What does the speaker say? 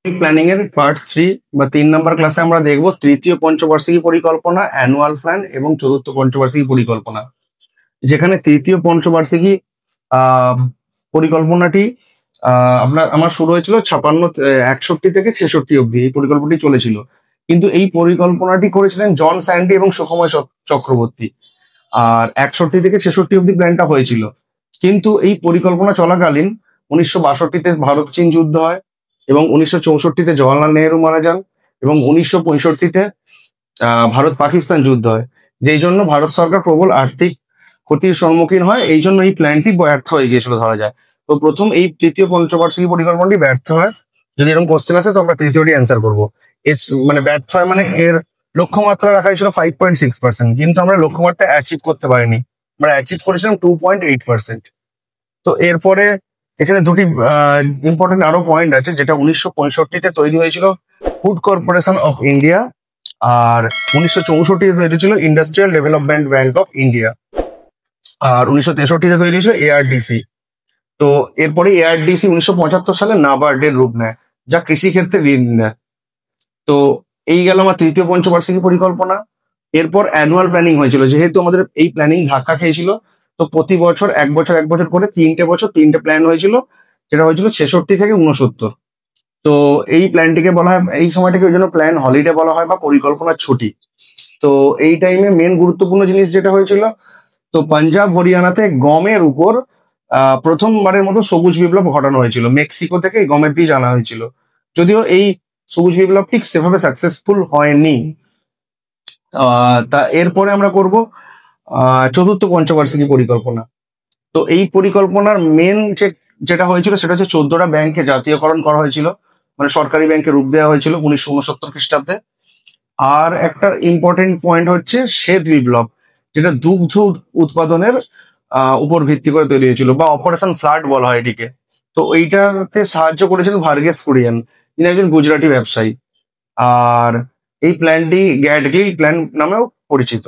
Planning এর part 3 বা 3 নম্বর ক্লাসে আমরা দেখব তৃতীয় পঞ্চবার্ষিকী পরিকল্পনা, অ্যানুয়াল প্ল্যান এবং চতুর্থ পঞ্চবার্ষিকী পরিকল্পনা। যেখানে তৃতীয় পঞ্চবার্ষিকী আহ, পরিকল্পনাটি আমার শুরু হয়েছিল 61 থেকে 66 অব্দি এই পরিকল্পনাটি চলেছিল। কিন্তু এই পরিকল্পনাটি করেছিলেন জন স্যান্ডি এবং সুখময় চক্রবর্তী। আর 61 থেকে 66 অব্দি প্ল্যানটা হয়েছিল। কিন্তু এই পরিকল্পনা চলাকালীন 1962-তে ভারত চীন যুদ্ধ হয় এবং 1964-তে জওয়াহরলাল নেহেরু মারা যান এবং 1965-তে ভারত পাকিস্তান যুদ্ধ হয়, যেই জন্য ভারত সরকার প্রবল আর্থিক ক্ষতির সম্মুখীন হয়। এই জন্য এই প্ল্যানটি ব্যর্থ হয়ে গিয়েছিল ধরা যায়। তো প্রথম এই তৃতীয় পঞ্চবার্ষিকী পরিকল্পনাটি ব্যর্থ হয়। যদি এরকম কোশ্চেন আসে তো আমরা তৃতীয়টি অ্যান্সার করবো। এর মানে ব্যর্থ হয় মানে এর লক্ষ্যমাত্রা রাখা হয়েছিল 5.6%, কিন্তু আমরা লক্ষ্যমাত্রা অ্যাচিভ করতে পারিনি। আমরা অ্যাচিভ করেছিলাম 2.8%। তো এরপরে এখানে দুটি ইম্পর্টেন্ট আরো পয়েন্ট আছে, যেটা 1965-তে তৈরি হয়েছিল ফুড কর্পোরেশন অফ ইন্ডিয়া, আর 1964-তে তৈরি ছিল industrial development bank of India, আর 1963-তে তৈরি হয়েছিল এআরডিসি। তো এরপরে এআরডিসি 1975 সালে নাবার্ডের রূপ নেয়, যা কৃষিক্ষেত্রে ঋণ দেয়। তো এই গেল আমার তৃতীয় পঞ্চবার্ষিকী পরিকল্পনা। এরপর অ্যানুয়াল প্ল্যানিং হয়েছিল, যেহেতু আমাদের এই প্ল্যানিং ধাক্কা খেয়েছিল, তো প্রতি বছর এক বছর এক বছর করে 3টে বছর 3টে প্ল্যান হয়েছিল, যেটা হয়েছিল 66 থেকে 69। তো এই প্ল্যানটিকে বলা হয়, এই সময়টাকে ওই জন্য প্ল্যান হলিডে বলা হয় বা পরিকল্পনার ছুটি। তো এই টাইমে মেন গুরুত্বপূর্ণ জিনিস যেটা হয়েছিল, তো পাঞ্জাব হরিয়ানাতে গমের উপর প্রথমবারের মতো সবুজ বিপ্লব ঘটানো হয়েছিল। মেক্সিকো থেকে এই গমের বীজ আনা হয়েছিল, যদিও এই সবুজ বিপ্লব ঠিক সেভাবে সাকসেসফুল হয়নি। তা এরপরে আমরা করব চতুর্থ পঞ্চবার্ষিকী পরিকল্পনা। তো এই পরিকল্পনার মেন যেটা হয়েছিল সেটা হচ্ছে 14টা ব্যাংকে জাতীয়করণ করা হয়েছিল, মানে সরকারি ব্যাংকে রূপ দেওয়া হয়েছিল 1969 খ্রিস্টাব্দে। আর একটা ইম্পর্টেন্ট পয়েন্ট হচ্ছে শ্বেত বিপ্লব, যেটা দুগ্ধ উৎপাদনের উপর ভিত্তি করে তৈরি হয়েছিল, বা অপারেশন ফ্লাড বলা হয় এটিকে। তো এইটাতে সাহায্য করেছিলেন ভার্গেস কুরিয়ান, যিনি একজন গুজরাটি ব্যবসায়ী। আর এই প্ল্যানটি গ্যাডগিল প্ল্যান নামেও পরিচিত।